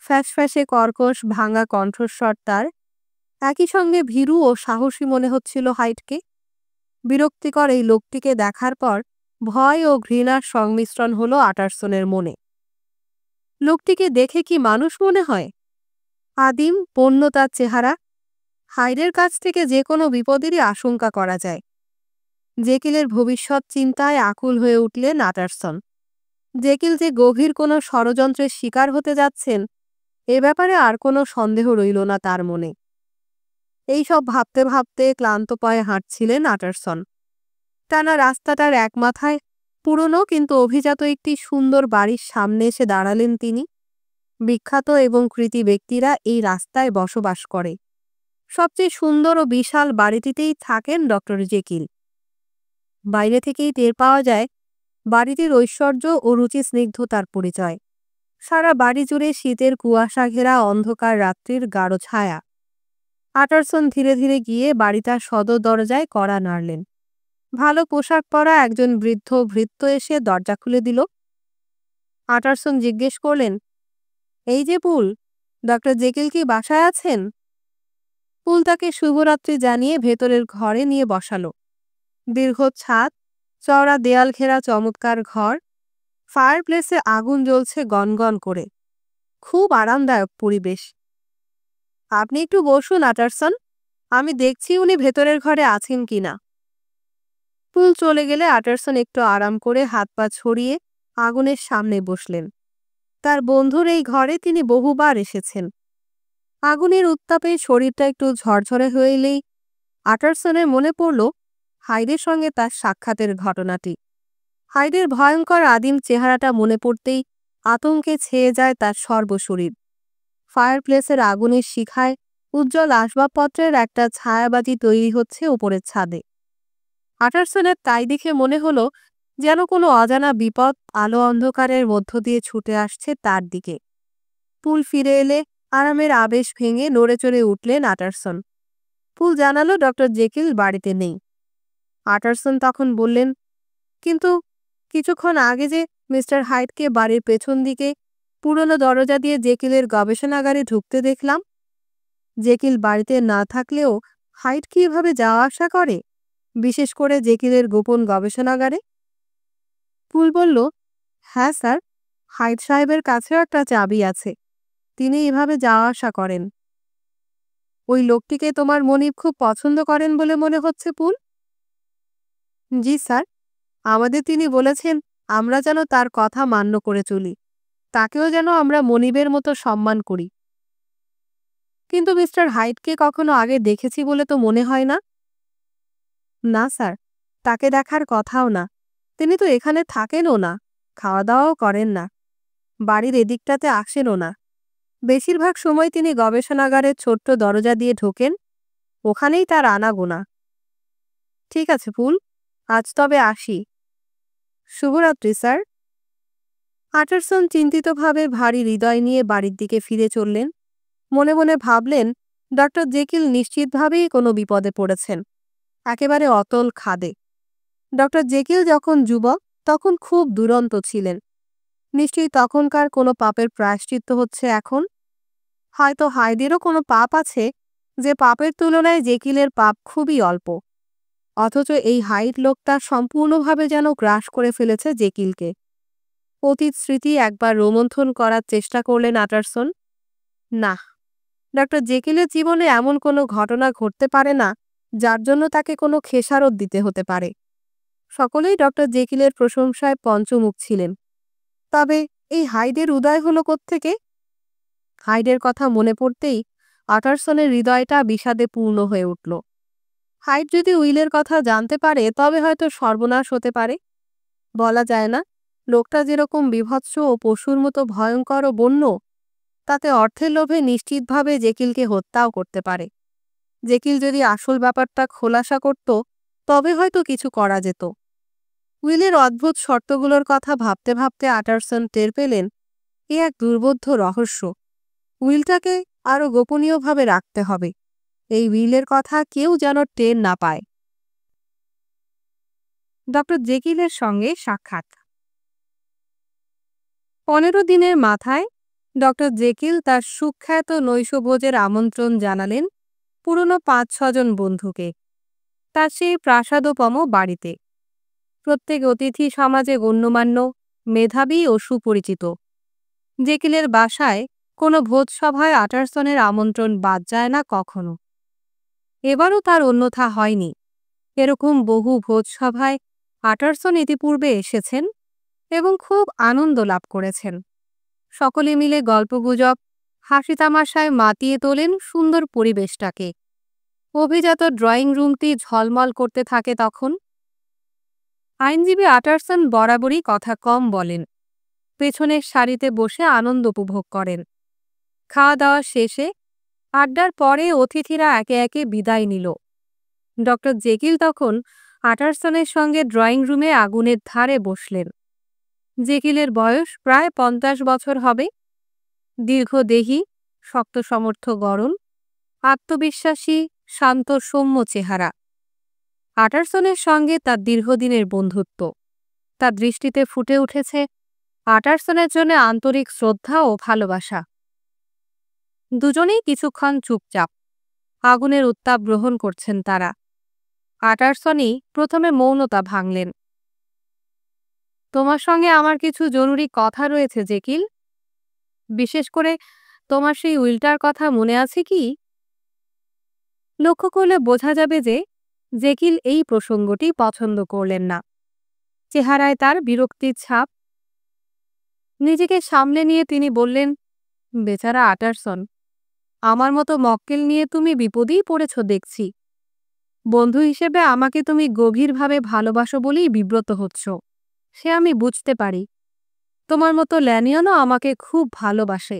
[SPEAKER 1] ফ্যাসফ্যাসে কর্কশ ভাঙা কণ্ঠস্বর তার। একই সঙ্গে ভীরু ও সাহসী মনে হচ্ছিল হাইডকে। বিরক্তিকর এই লোকটিকে দেখার পর ভয় ও ঘৃণার সংমিশ্রণ হল আটারসনের মনে। লোকটিকে দেখে কি মানুষ মনে হয়? আদিম, বন্য তার চেহারা। হাইডের কাছ থেকে যে কোনো বিপদেরই আশঙ্কা করা যায়। জেকিলের ভবিষ্যৎ চিন্তায় আকুল হয়ে উঠলেন আটারসন। জেকিল যে গভীর কোনো ষড়যন্ত্রের শিকার হতে যাচ্ছেন, এ ব্যাপারে আর কোনো সন্দেহ রইল না তার মনে। এইসব ভাবতে ভাবতে ক্লান্ত পায়ে হাঁটছিলেন আটারসন। টানা রাস্তাটার এক মাথায় পুরনো কিন্তু অভিজাত একটি সুন্দর বাড়ির সামনে এসে দাঁড়ালেন তিনি। বিখ্যাত এবং কৃতী ব্যক্তিরা এই রাস্তায় বসবাস করে। সবচেয়ে সুন্দর ও বিশাল বাড়িটিতেই থাকেন ডক্টর জেকিল। বাইরে থেকেই টের পাওয়া যায় বাড়িটির ঐশ্বর্য ও রুচিস্নিগ্ধতার পরিচয়। সারা বাড়ি জুড়ে শীতের কুয়াশা ঘেরা অন্ধকার রাত্রির গাঢ় ছায়া। আটারসন ধীরে ধীরে গিয়ে বাড়িটার সদর দরজায় কড়া নাড়লেন। ভালো পোশাক পরা একজন বৃদ্ধ ভৃত্য এসে দরজা খুলে দিল। আটারসন জিজ্ঞেস করলেন, এই যে পুল, ডক্টর জেকিল কি বাসায় আছেন? পুল তাকে শুভরাত্রি জানিয়ে ভেতরের ঘরে নিয়ে বসালো। দীর্ঘ ছাদ, চওড়া দেয়াল ঘেরা চমৎকার ঘর, ফায়ারপ্লেসে আগুন জ্বলছে গনগন করে। খুব আরামদায়ক পরিবেশ। আপনি একটু বসুন আটারসন, আমি দেখছি উনি ভেতরের ঘরে আছেন কিনা। পুল চলে গেলে আটারসন একটু আরাম করে হাত পা ছড়িয়ে আগুনের সামনে বসলেন। তার বন্ধুর এই ঘরে তিনি বহুবার এসেছেন। আগুনের উত্তাপে শরীরটা একটু ঝরঝরে হয়ে এলেই আটারসনের মনে পড়ল হাইডের সঙ্গে তার সাক্ষাতের ঘটনাটি। হাইডের ভয়ঙ্কর আদিম চেহারাটা মনে পড়তেই আতঙ্কে ছেয়ে যায় তার সর্বশরীর। ফায়ারপ্লেসের আগুনের শিখায় উজ্জ্বল আসবাবপত্রের একটা ছায়াবাজি তৈরি হচ্ছে উপরের ছাদে। আটারসনের তাই দেখে মনে হলো যেন কোনো অজানা বিপদ আলো অন্ধকারের মধ্য দিয়ে ছুটে আসছে তার দিকে। পুল ফিরে এলে আরামের আবেশ ভেঙে নড়ে চড়ে উঠলেন আটারসন। পুল জানালো ডক্টর জেকিল বাড়িতে নেই। আটারসন তখন বললেন, কিন্তু কিছুক্ষণ আগে যে মিস্টার হাইডকে বাড়ির পেছন দিকে পুরনো দরজা দিয়ে জেকিলের গবেষণাগারে ঢুকতে দেখলাম। জেকিল বাড়িতে না থাকলেও হাইড কিভাবে যাওয়া আসা করে, বিশেষ করে জেকিলের গোপন গবেষণাগারে? পুল বলল, হ্যাঁ স্যার, হাইড সাহেবের কাছেও একটা চাবি আছে। তিনি এভাবে যাওয়া আসা করেন। ওই লোকটিকে তোমার মনিব খুব পছন্দ করেন বলে মনে হচ্ছে পুল। জি স্যার, আমাদের তিনি বলেছেন আমরা যেন তার কথা মান্য করে চলি, তাকেও যেন আমরা মনিবের মতো সম্মান করি। কিন্তু মিস্টার হাইডকে কখনো আগে দেখেছি বলে তো মনে হয় না। না স্যার, তাকে দেখার কথাও না। তিনি তো এখানে থাকেনও না, খাওয়া দাওয়াও করেন না, বাড়ির এদিকটাতে আসেনও না। বেশিরভাগ সময় তিনি গবেষণাগারের ছোট্ট দরজা দিয়ে ঢোকেন, ওখানেই তার আনাগোনা। ঠিক আছে পুল, আজ তবে আসি। শুভরাত্রি স্যার। আটারসন চিন্তিতভাবে ভারী হৃদয় নিয়ে বাড়ির দিকে ফিরে চললেন। মনে মনে ভাবলেন, ডক্টর জেকিল নিশ্চিতভাবেই কোনো বিপদে পড়েছেন, একেবারে অতল খাদে। ডক্টর জেকিল যখন যুবক তখন খুব দুরন্ত ছিলেন। নিশ্চয়ই তখনকার কোনো পাপের প্রায়শ্চিত্ত হচ্ছে এখন। হয়তো হাইডেরও কোনো পাপ আছে, যে পাপের তুলনায় জেকিলের পাপ খুবই অল্প। অথচ এই হাইড লোকটা সম্পূর্ণভাবে যেন গ্রাস করে ফেলেছে জেকিলকে। অতীত স্মৃতি একবার রোমন্থন করার চেষ্টা করলেন আটারসন। না, ডক্টর জেকিলের জীবনে এমন কোনো ঘটনা ঘটতে পারে না যার জন্য তাকে কোনো খেসারত দিতে হতে পারে। সকলেই ডক্টর জেকিলের প্রশংসায় পঞ্চমুখ ছিলেন। তবে এই হাইডের উদয় হলো কোত্থেকে? হাইডের কথা মনে পড়তেই আটারসনের হৃদয়টা বিষাদে পূর্ণ হয়ে উঠল। হাইড যদি উইলের কথা জানতে পারে তবে হয়তো সর্বনাশ হতে পারে। বলা যায় না, লোকটা যেরকম বীভৎস ও পশুর মতো ভয়ঙ্কর ও বন্য, তাতে অর্থের লোভে নিশ্চিতভাবে জেকিলকে হত্যাও করতে পারে। জেকিল যদি আসল ব্যাপারটা খোলাসা করত তবে হয়তো কিছু করা যেত। উইলের অদ্ভুত শর্তগুলোর কথা ভাবতে ভাবতে আটারসন টের পেলেন এ এক দুর্বোধ্য রহস্য। উইলটাকে আরও গোপনীয়ভাবে রাখতে হবে। এই উইলের কথা কেউ যেন টের না পায়। ডক্টর জেকিলের সঙ্গে সাক্ষাৎ। 15 দিনের মাথায় ডক্টর জেকিল তার সুখ্যাত নৈশভোজের আমন্ত্রণ জানালেন পুরনো 5-6 জন বন্ধুকে, তার সেই প্রাসাদোপম বাড়িতে। প্রত্যেক অতিথি সমাজে গণ্যমান্য, মেধাবী ও সুপরিচিত। জেকিলের বাসায় কোনো ভোজসভায় আটারসনের আমন্ত্রণ বাদ যায় না কখনো। এবারও তার অন্যথা হয়নি। এরকম বহু ভোজসভায় আটারসন ইতিপূর্বে এসেছেন এবং খুব আনন্দ লাভ করেছেন। সকলে মিলে গল্পগুজব, হাসি তামাশায় মাতিয়ে তোলেন সুন্দর পরিবেশটাকে। অভিজাত ড্রয়িং রুমটি ঝলমল করতে থাকে তখন। আইনজীবী আটারসন বরাবরই কথা কম বলেন, পেছনের সারিতে বসে আনন্দ উপভোগ করেন। খাওয়া দাওয়া শেষে আড্ডার পরে অতিথিরা একে একে বিদায় নিল। ডক্টর জেকিল তখন আটারসনের সঙ্গে ড্রয়িং রুমে আগুনের ধারে বসলেন। জেকিলের বয়স প্রায় 50 বছর হবে। দীর্ঘদেহী, শক্ত সমর্থ গড়ন, আত্মবিশ্বাসী, শান্ত সৌম্য চেহারা। আটারসনের সঙ্গে তার দীর্ঘদিনের বন্ধুত্ব। তার দৃষ্টিতে ফুটে উঠেছে আটারসনের জন্য আন্তরিক শ্রদ্ধা ও ভালোবাসা। দুজনেই কিছুক্ষণ চুপচাপ, আগুনের উত্তাপ গ্রহণ করছেন তারা। আটারসনই প্রথমে মৌনতা ভাঙলেন। তোমার সঙ্গে আমার কিছু জরুরি কথা রয়েছে জেকিল। বিশেষ করে তোমার সেই উইলটার কথা মনে আছে কি? লক্ষ্য করলে বোঝা যাবে যে জেকিল এই প্রসঙ্গটি পছন্দ করলেন না। চেহারায় তার বিরক্তির ছাপ। নিজেকে সামলে নিয়ে তিনি বললেন, বেচারা আটারসন, আমার মতো মক্কেল নিয়ে তুমি বিপদেই পড়েছ দেখছি। বন্ধু হিসেবে আমাকে তুমি গভীরভাবে ভালোবাসো বলেই বিব্রত হচ্ছ, সে আমি বুঝতে পারি। তোমার মতো ল্যানিয়নও আমাকে খুব ভালোবাসে।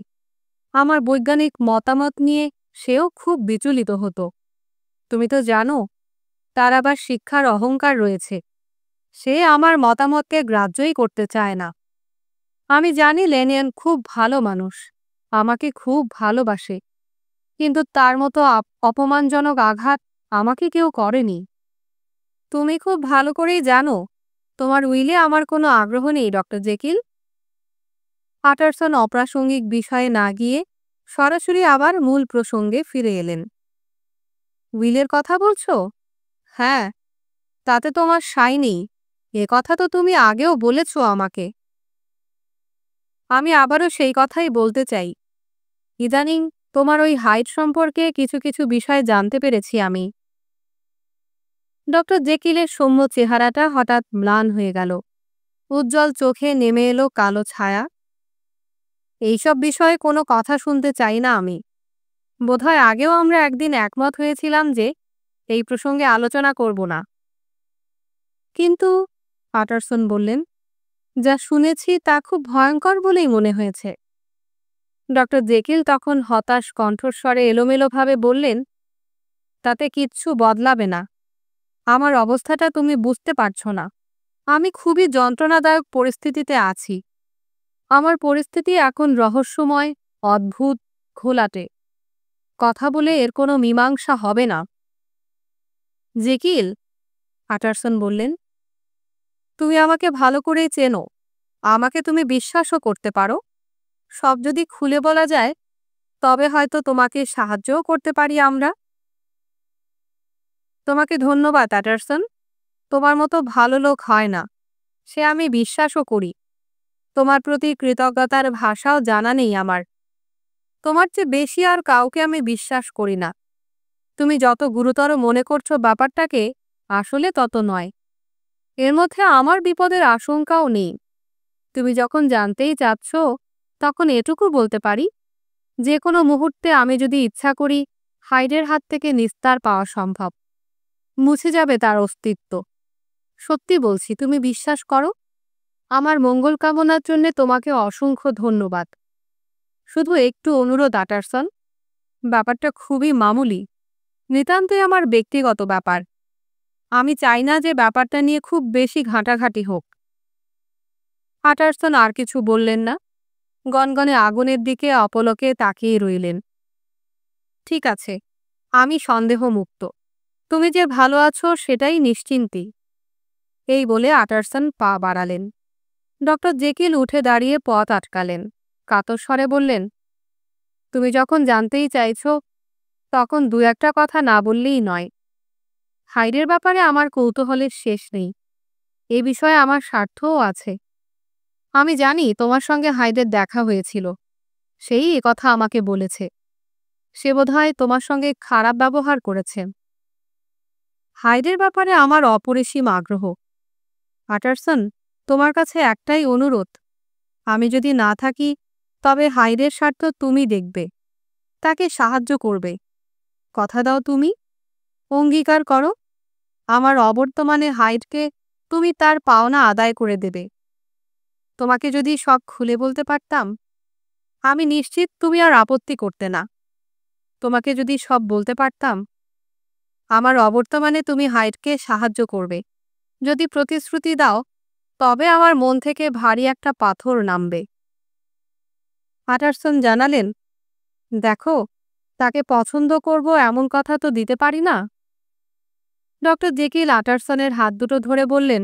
[SPEAKER 1] আমার বৈজ্ঞানিক মতামত নিয়ে সেও খুব বিচলিত হতো। তুমি তো জানো, তার আবার শিক্ষার অহংকার রয়েছে। সে আমার মতামতকে গ্রাহ্যই করতে চায় না। আমি জানি ল্যানিয়ন খুব ভালো মানুষ, আমাকে খুব ভালোবাসে, কিন্তু তার মতো অপমানজনক আঘাত আমাকে কেউ করেনি। তুমি খুব ভালো করেই জানো তোমার উইলে আমার কোনো আগ্রহ নেই ডক্টর জেকিল। আটারসন অপ্রাসঙ্গিক বিষয়ে না গিয়ে সরাসরি আবার মূল প্রসঙ্গে ফিরে এলেন। উইলের কথা বলছো? হ্যাঁ, তাতে তোমার সাই নেই, এ কথা তো তুমি আগেও বলেছ আমাকে। আমি আবারও সেই কথাই বলতে চাই। ইদানিং তোমার ওই হাইট সম্পর্কে কিছু কিছু বিষয় জানতে পেরেছি আমি। ডক্টর জেকিলের সৌম্য চেহারাটা হঠাৎ ম্লান হয়ে গেল। উজ্জ্বল চোখে নেমে এলো কালো ছায়া। এইসব বিষয়ে কোনো কথা শুনতে চাই না আমি। বোধহয় আগেও আমরা একদিন একমত হয়েছিলাম যে এই প্রসঙ্গে আলোচনা করব না। কিন্তু পাটারসন বললেন, যা শুনেছি তা খুব ভয়ঙ্কর বলেই মনে হয়েছে। ডক্টর জেকিল তখন হতাশ কণ্ঠস্বরে এলোমেলোভাবে বললেন, তাতে কিচ্ছু বদলাবে না। আমার অবস্থাটা তুমি বুঝতে পারছো না। আমি খুবই যন্ত্রণাদায়ক পরিস্থিতিতে আছি। আমার পরিস্থিতি এখন রহস্যময়, অদ্ভুত, ঘোলাটে। কথা বলে এর কোনো মীমাংসা হবে না। জেকিল, পাটারসন বললেন, তুমি আমাকে ভালো করেই চেনো, আমাকে তুমি বিশ্বাসও করতে পারো। সব যদি খুলে বলা যায় তবে হয়তো তোমাকে সাহায্যও করতে পারি আমরা। তোমাকে ধন্যবাদ প্যাটারসন। তোমার মতো ভালো লোক হয় না, সে আমি বিশ্বাসও করি। তোমার প্রতি কৃতজ্ঞতার ভাষাও জানা নেই আমার। তোমার চেয়ে বেশি আর কাউকে আমি বিশ্বাস করি না। তুমি যত গুরুতর মনে করছো ব্যাপারটাকে, আসলে তত নয়। এর মধ্যে আমার বিপদের আশঙ্কাও নেই। তুমি যখন জানতেই চাচ্ছ, তখন এটুকু বলতে পারি, যে কোনো মুহূর্তে আমি যদি ইচ্ছা করি, হাইডের হাত থেকে নিস্তার পাওয়া সম্ভব। মুছে যাবে তার অস্তিত্ব। সত্যি বলছি, তুমি বিশ্বাস করো? আমার মঙ্গল কামনার জন্যে তোমাকে অসংখ্য ধন্যবাদ। শুধু একটু অনুরোধ আটারসন, ব্যাপারটা খুবই মামুলি, নিতান্তই আমার ব্যক্তিগত ব্যাপার। আমি চাই না যে ব্যাপারটা নিয়ে খুব বেশি ঘাঁটাঘাঁটি হোক। আটারসন আর কিছু বললেন না, গনগনে আগুনের দিকে অপলকে তাকিয়ে রইলেন। ঠিক আছে, আমি সন্দেহমুক্ত। তুমি যে ভালো আছো সেটাই নিশ্চিন্তি। এই বলে আটারসন পা বাড়ালেন। ডক্টর জেকিল উঠে দাঁড়িয়ে পথ আটকালেন। কাতর স্বরে বললেন, তুমি যখন জানতেই চাইছো, তখন দু একটা কথা না বললেই নয়। হাইডের ব্যাপারে আমার কৌতূহলের শেষ নেই। এ বিষয়ে আমার স্বার্থও আছে। আমি জানি তোমার সঙ্গে হাইডের দেখা হয়েছিল। সেই কথা আমাকে বলেছে। সে বোধহয় তোমার সঙ্গে খারাপ ব্যবহার করেছে। হাইডের ব্যাপারে আমার অপরিসীম আগ্রহ। আটারসন, তোমার কাছে একটাই অনুরোধ, আমি যদি না থাকি তবে হাইডের স্বার্থ তুমি দেখবে, তাকে সাহায্য করবে। কথা দাও তুমি? অঙ্গীকার করো, আমার অবর্তমানে হাইডকে তুমি তার পাওনা আদায় করে দেবে। তোমাকে যদি সব খুলে বলতে পারতাম, আমি নিশ্চিত তুমি আর আপত্তি করতে না। তোমাকে যদি সব বলতে পারতাম, আমার অবর্তমানে তুমি হাইডকে সাহায্য করবে। যদি প্রতিশ্রুতি দাও, তবে আমার মন থেকে ভারী একটা পাথর নামবে। আটারসন জানালেন, দেখো, তাকে পছন্দ করব এমন কথা তো দিতে পারি না। ডক্টর জেকিল আটারসনের হাত দুটো ধরে বললেন,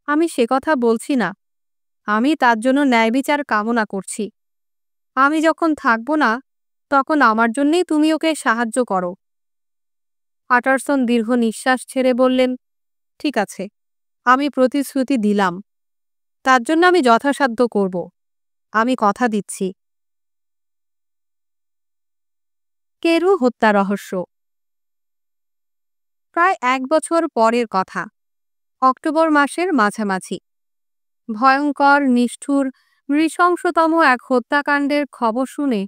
[SPEAKER 1] আমি সে কথা বলছি না। আমি তার জন্য ন্যায়বিচার কামনা করছি। আমি যখন থাকব না, তখন আমার জন্যেই তুমি ওকে সাহায্য করো। আটারসন দীর্ঘ নিঃশ্বাস ছেড়ে বললেন, ঠিক আছে, আমি প্রতিশ্রুতি দিলাম। তার জন্য আমি যথাসাধ্য করব। আমি কথা দিচ্ছি। কেরু হত্যা রহস্য। প্রায় 1 বছর পরের কথা। অক্টোবর মাসের মাঝামাঝি। ভয়ঙ্কর, নিষ্ঠুর, নৃশংসতম এক হত্যাকাণ্ডের খবর শুনে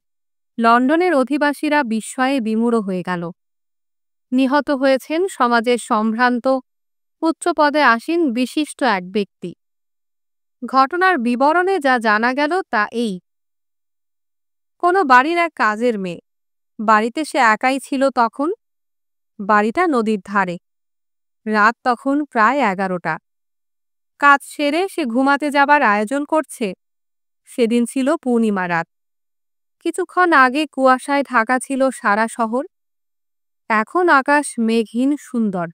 [SPEAKER 1] লন্ডনের অধিবাসীরা বিস্ময়ে বিমূঢ় হয়ে গেল। নিহত হয়েছেন সমাজের সম্ভ্রান্ত, উচ্চপদে আসীন বিশিষ্ট এক ব্যক্তি। ঘটনার বিবরণে যা জানা গেল তা এই। কোনো বাড়ির এক কাজের মেয়ে। বাড়িতে সে একাই ছিল তখন। বাড়িটা নদীর ধারে। রাত তখন প্রায় 11টা। কাজ সেরে সে ঘুমাতে যাবার আয়োজন করছে। সেদিন ছিল পূর্ণিমা রাত। কিছুক্ষণ আগে কুয়াশায় ঢাকা ছিল সারা শহর। এখন আকাশ মেঘহীন, সুন্দর।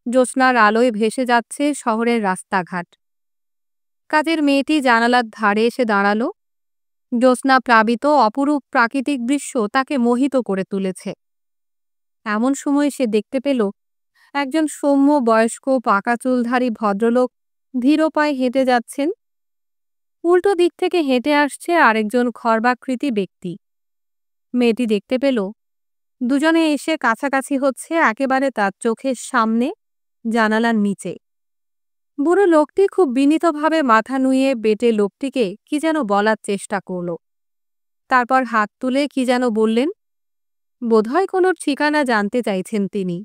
[SPEAKER 1] জ্যোৎস্নার আলোয় ভেসে যাচ্ছে শহরের রাস্তাঘাট। কাজের মেয়েটি জানালার ধারে এসে দাঁড়ালো। জ্যোৎস্না প্লাবিত অপরূপ প্রাকৃতিক দৃশ্য তাকে মোহিত করে তুলেছে। এমন সময় সে দেখতে পেল একজন সৌম্য বয়স্ক পাকা চুলধারী ভদ্রলোক ধীর পায়ে হেঁটে যাচ্ছেন। উল্টো দিক থেকে হেঁটে আসছে আরেকজন খর্বাকৃতি ব্যক্তি। মেয়েটি দেখতে পেল দুজনে এসে কাছাকাছি হচ্ছে একেবারে তার চোখের সামনে, জানালার নিচে। বুড়ো লোকটি খুব বিনীতভাবে মাথা নুইয়ে বেটে লোকটিকে কি যেন বলার চেষ্টা করল। তারপর হাত তুলে কি যেন বললেন। বোধহয় কোনো ঠিকানা জানতে চাইছেন তিনি।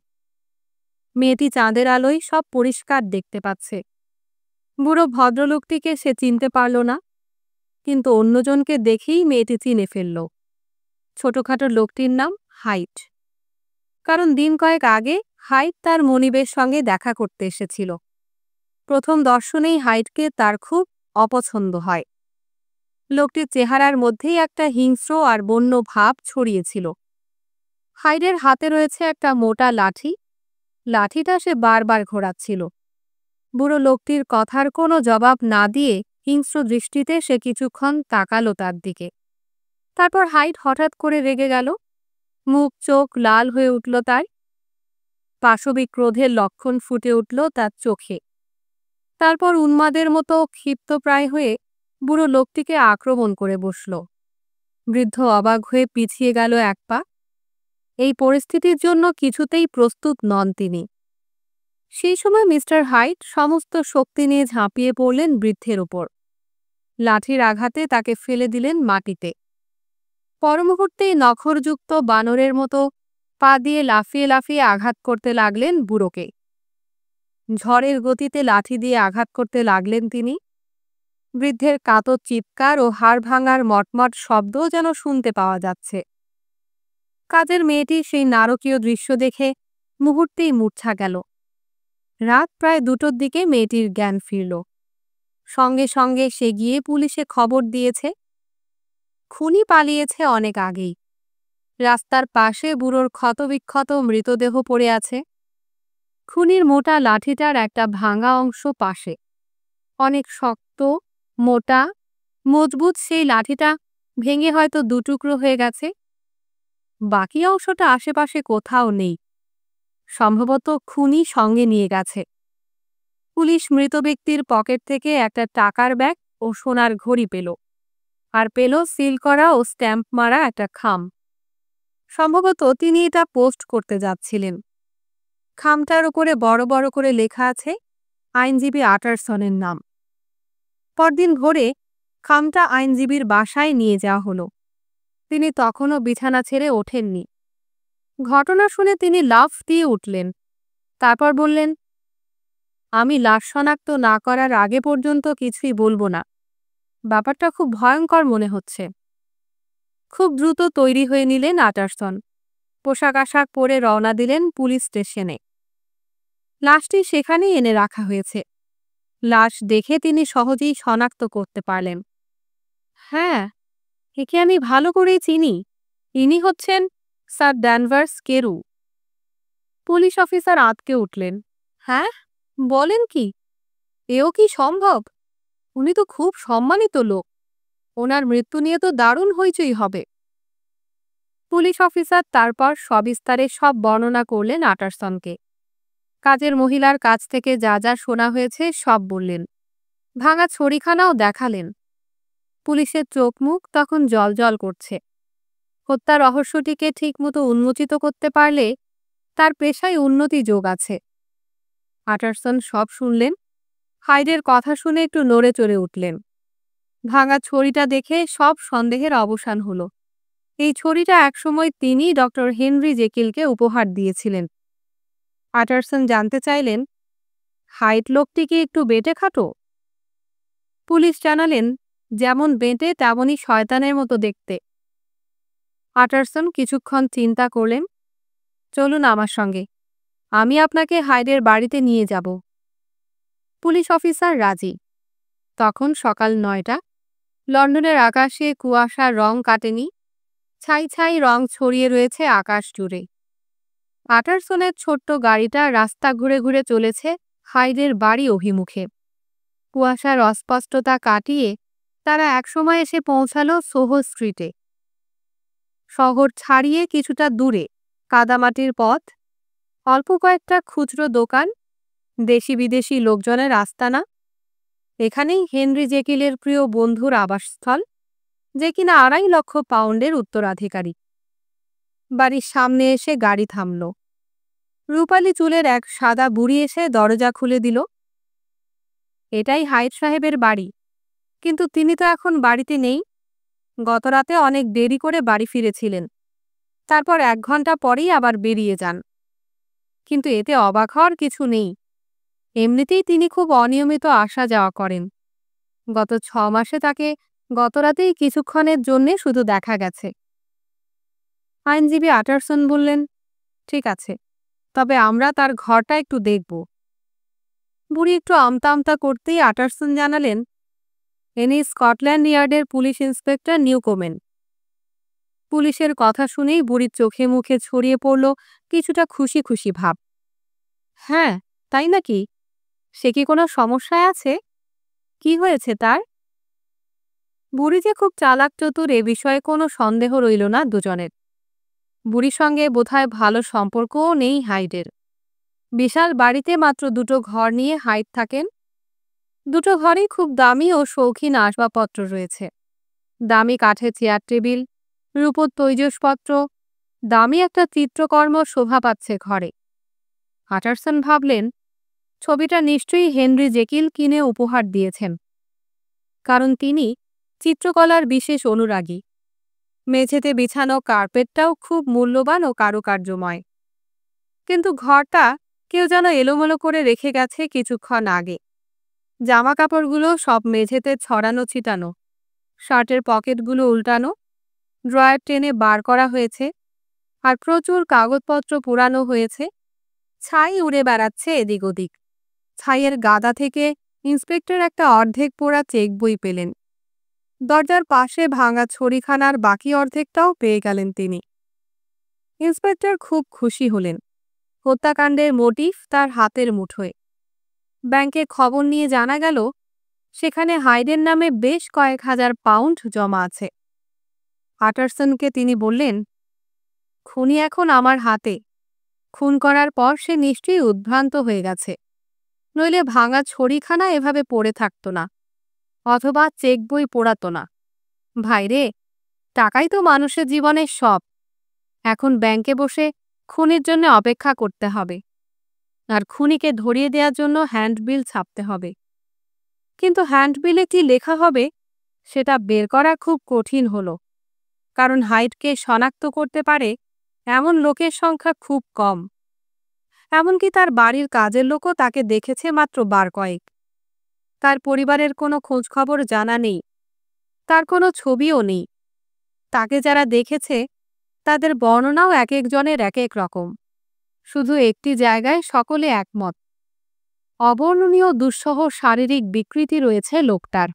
[SPEAKER 1] মেয়েটি চাঁদের আলোয় সব পরিষ্কার দেখতে পাচ্ছে। বুড়ো ভদ্রলোকটিকে সে চিনতে পারল না, কিন্তু অন্যজনকে দেখেই মেয়েটি চিনে ফেলল। ছোটখাটো লোকটির নাম হাইট। কারণ দিন কয়েক আগে হাইট তার মনিবের সঙ্গে দেখা করতে এসেছিল। প্রথম দর্শনেই হাইটকে তার খুব অপছন্দ হয়। লোকটির চেহারার মধ্যেই একটা হিংস্র আর বন্য ভাব ছড়িয়েছিল। হাইডের হাতে রয়েছে একটা মোটা লাঠি। লাঠিটা সে বারবার ঘোরাচ্ছিল। বুড়ো লোকটির কথার কোনো জবাব না দিয়ে হিংস্র দৃষ্টিতে সে কিছুক্ষণ তাকালো তার দিকে। তারপর হাইট হঠাৎ করে রেগে গেল। মুখ চোখ লাল হয়ে উঠল তার। পাশবিক ক্রোধের লক্ষণ ফুটে উঠল তার চোখে। তারপর উন্মাদের মতো ক্ষিপ্তপ্রায় হয়ে বুড়ো লোকটিকে আক্রমণ করে বসল। বৃদ্ধ অবাক হয়ে পিছিয়ে গেল এক পা। এই পরিস্থিতির জন্য কিছুতেই প্রস্তুত নন তিনি। সেই সময় মিস্টার হাইট সমস্ত শক্তি নিয়ে ঝাঁপিয়ে পড়লেন বৃদ্ধের উপর। লাঠির আঘাতে তাকে ফেলে দিলেন মাটিতে। পরমুহূর্তেই নখরযুক্ত বানরের মতো পা দিয়ে লাফিয়ে লাফিয়ে আঘাত করতে লাগলেন বুড়োকে। ঝড়ের গতিতে লাঠি দিয়ে আঘাত করতে লাগলেন তিনি। বৃদ্ধের কাতর চিৎকার ও হাড় ভাঙার মটমট শব্দও যেন শুনতে পাওয়া যাচ্ছে। কাজের মেয়েটি সেই নারকীয় দৃশ্য দেখে মুহূর্তেই মূর্ছা গেল। রাত প্রায় 2টোর দিকে মেয়েটির জ্ঞান ফিরল। সঙ্গে সঙ্গে সে গিয়ে পুলিশে খবর দিয়েছে। খুনি পালিয়েছে অনেক আগেই। রাস্তার পাশে বুড়োর ক্ষতবিক্ষত মৃতদেহ পড়ে আছে। খুনির মোটা লাঠিটার একটা ভাঙা অংশ পাশে। অনেক শক্ত, মোটা, মজবুত সেই লাঠিটা ভেঙে হয়তো 2 টুকরো হয়ে গেছে। বাকি অংশটা আশেপাশে কোথাও নেই। সম্ভবত খুনি সঙ্গে নিয়ে গেছে। পুলিশ মৃত ব্যক্তির পকেট থেকে একটা টাকার ব্যাগ ও সোনার ঘড়ি পেল, আর পেল সিল করা ও স্ট্যাম্প মারা একটা খাম। সম্ভবত তিনি এটা পোস্ট করতে যাচ্ছিলেন। খামটার উপরে বড় বড় করে লেখা আছে আইনজীবী আটারসনের নাম। পরদিন ভোরে খামটা আইনজীবীর বাসায় নিয়ে যাওয়া হলো। তিনি তখনও বিছানা ছেড়ে ওঠেননি। ঘটনা শুনে তিনি লাফ দিয়ে উঠলেন। তারপর বললেন, আমি লাশ শনাক্ত না করার আগে পর্যন্ত কিছুই বলবো না। ব্যাপারটা খুব ভয়ঙ্কর মনে হচ্ছে। খুব দ্রুত তৈরি হয়ে নিলেন আটারসন। পোশাক আশাক পরে রওনা দিলেন পুলিশ স্টেশনে। লাশটি সেখানেই এনে রাখা হয়েছে। লাশ দেখে তিনি সহজেই শনাক্ত করতে পারলেন। হ্যাঁ, একে আমি ভালো করেই চিনি। ইনি হচ্ছেন sir Danvers Carew. Police officer আঁতকে উঠলেন। হ্যাঁ, বলেন কি? এও কি সম্ভব? উনি তো খুব সম্মানিত লোক। ওনার মৃত্যু নিয়ে তো দারুণ হইচই হবে। পুলিশ অফিসার তারপর সবিস্তারে সব বর্ণনা করলেন আটারসনকে। কাজের মহিলার কাছ থেকে যা যা শোনা হয়েছে সব বললেন। ভাঙা ছড়িখানাও দেখালেন। পুলিশের চোখ মুখ তখন জ্বলজ্বল করছে। হত্যা রহস্যটিকে ঠিকমতো উন্মোচিত করতে পারলে তার পেশায় উন্নতি যোগ আছে। আটারসন সব শুনলেন। হাইডের কথা শুনে একটু নড়ে চড়ে উঠলেন। ভাঙা ছড়িটা দেখে সব সন্দেহের অবসান হলো। এই ছড়িটা একসময় তিনি ডক্টর হেনরি জেকিলকে উপহার দিয়েছিলেন। আটারসন জানতে চাইলেন, হাইড লোকটি কি একটু বেঁটে খাটো? পুলিশ জানালেন, যেমন বেঁটে তেমনই শয়তানের মতো দেখতে। আটারসন কিছুক্ষণ চিন্তা করলেন। চলুন আমার সঙ্গে, আমি আপনাকে হাইডের বাড়িতে নিয়ে যাব। পুলিশ অফিসার রাজি। তখন সকাল 9টা। লন্ডনের আকাশে কুয়াশার রং কাটেনি। ছাই ছাই রং ছড়িয়ে রয়েছে আকাশ জুড়ে। আটারসনের ছোট্ট গাড়িটা রাস্তা ঘুরে ঘুরে চলেছে হাইডের বাড়ি অভিমুখে। কুয়াশার অস্পষ্টতা কাটিয়ে তারা একসময় এসে পৌঁছালো সোহো স্ট্রিটে। শহর ছাড়িয়ে কিছুটা দূরে কাদামাটির পথ, অল্প কয়েকটা খুচরো দোকান, দেশি বিদেশি লোকজনের আস্তানা। এখানেই হেনরি জেকিলের প্রিয় বন্ধুর আবাসস্থল, যে কিনা 2.5 লক্ষ পাউন্ডের উত্তরাধিকারী। বাড়ির সামনে এসে গাড়ি থামল। রূপালী চুলের এক সাদা বুড়ি এসে দরজা খুলে দিল। এটাই হাইড সাহেবের বাড়ি, কিন্তু তিনি তো এখন বাড়িতে নেই। গতরাতে অনেক দেরি করে বাড়ি ফিরেছিলেন। তারপর 1 ঘন্টা পরেই আবার বেরিয়ে যান। কিন্তু এতে অবাক হওয়ার কিছু নেই। এমনিতেই তিনি খুব অনিয়মিত আসা যাওয়া করেন। গত 6 মাসে তাকে গতরাতেই কিছুক্ষণের জন্যে শুধু দেখা গেছে। আইনজীবী আটারসন বললেন, ঠিক আছে, তবে আমরা তার ঘরটা একটু দেখব। বুড়ি একটু আমতা আমতা করতেই আটারসন জানালেন, ইনি স্কটল্যান্ড ইয়ার্ডের পুলিশ ইন্সপেক্টর নিউকোমেন। পুলিশের কথা শুনেই বুড়ির চোখে মুখে ছড়িয়ে পড়ল কিছুটা খুশি খুশি ভাব। হ্যাঁ, তাই নাকি? সে কি কোনো সমস্যায় আছে? কি হয়েছে তার? বুড়ি যে খুব চালাক চতুর এ বিষয়ে কোনো সন্দেহ রইল না দুজনের। বুড়ির সঙ্গে বোধহয় ভালো সম্পর্কও নেই হাইডের। বিশাল বাড়িতে মাত্র 2টো ঘর নিয়ে হাইড থাকেন। 2টো ঘরেই খুব দামি ও শৌখিন আসবাবপত্র রয়েছে। দামি কাঠের চেয়ার টেবিল, রূপোর তৈজসপত্র, দামি একটা চিত্রকর্ম শোভা পাচ্ছে ঘরে। আটারসন ভাবলেন, ছবিটা নিশ্চয়ই হেনরি জেকিল কিনে উপহার দিয়েছেন, কারণ তিনি চিত্রকলার বিশেষ অনুরাগী। মেঝেতে বিছানো কার্পেটটাও খুব মূল্যবান ও কারুকার্যময়। কিন্তু ঘরটা কেউ যেন এলোমেলো করে রেখে গেছে কিছুক্ষণ আগে। জামা কাপড়গুলো সব মেঝেতে ছড়ানো ছিটানো, শার্টের পকেটগুলো উল্টানো, ড্রয়ার টেনে বার করা হয়েছে, আর প্রচুর কাগজপত্র পুরানো হয়েছে। ছাই উড়ে বেড়াচ্ছে এদিক ওদিক। ছাইয়ের গাদা থেকে ইন্সপেক্টর একটা অর্ধেক পোড়া চেক বই পেলেন। দরজার পাশে ভাঙা ছড়িখানার বাকি অর্ধেকটাও পেয়ে গেলেন তিনি। ইন্সপেক্টর খুব খুশি হলেন। হত্যাকাণ্ডের মোটিভ তার হাতের মুঠোয়। ব্যাংকে খবর নিয়ে জানা গেল সেখানে হাইডের নামে বেশ কয়েক হাজার পাউন্ড জমা আছে। পাটারসনকে তিনি বললেন, খুনি এখন আমার হাতে। খুন করার পর সে নিশ্চয়ই উদ্ভ্রান্ত হয়ে গেছে, নইলে ভাঙা ছড়িখানা এভাবে পড়ে থাকত না, অথবা চেক বই পোড়াতো না। ভাইরে, টাকাই তো মানুষের জীবনের সব। এখন ব্যাংকে বসে খুনির জন্য অপেক্ষা করতে হবে, আর খুনিকে ধরিয়ে দেওয়ার জন্য হ্যান্ডবিল ছাপতে হবে। কিন্তু হ্যান্ডবিলে কি লেখা হবে সেটা বের করা খুব কঠিন হলো, কারণ হাইডকে শনাক্ত করতে পারে এমন লোকের সংখ্যা খুব কম। এমনকি তার বাড়ির কাজের লোকও তাকে দেখেছে মাত্র বার কয়েক। তার পরিবারের কোনো খোঁজখবর জানা নেই, তার কোনো ছবিও নেই। তাকে যারা দেখেছে তাদের বর্ণনাও এক একজনের এক এক রকম। শুধু একটি জায়গায় সকলে একমত, অবর্ণনীয় দুঃসহ শারীরিক বিকৃতি রয়েছে লোকটার।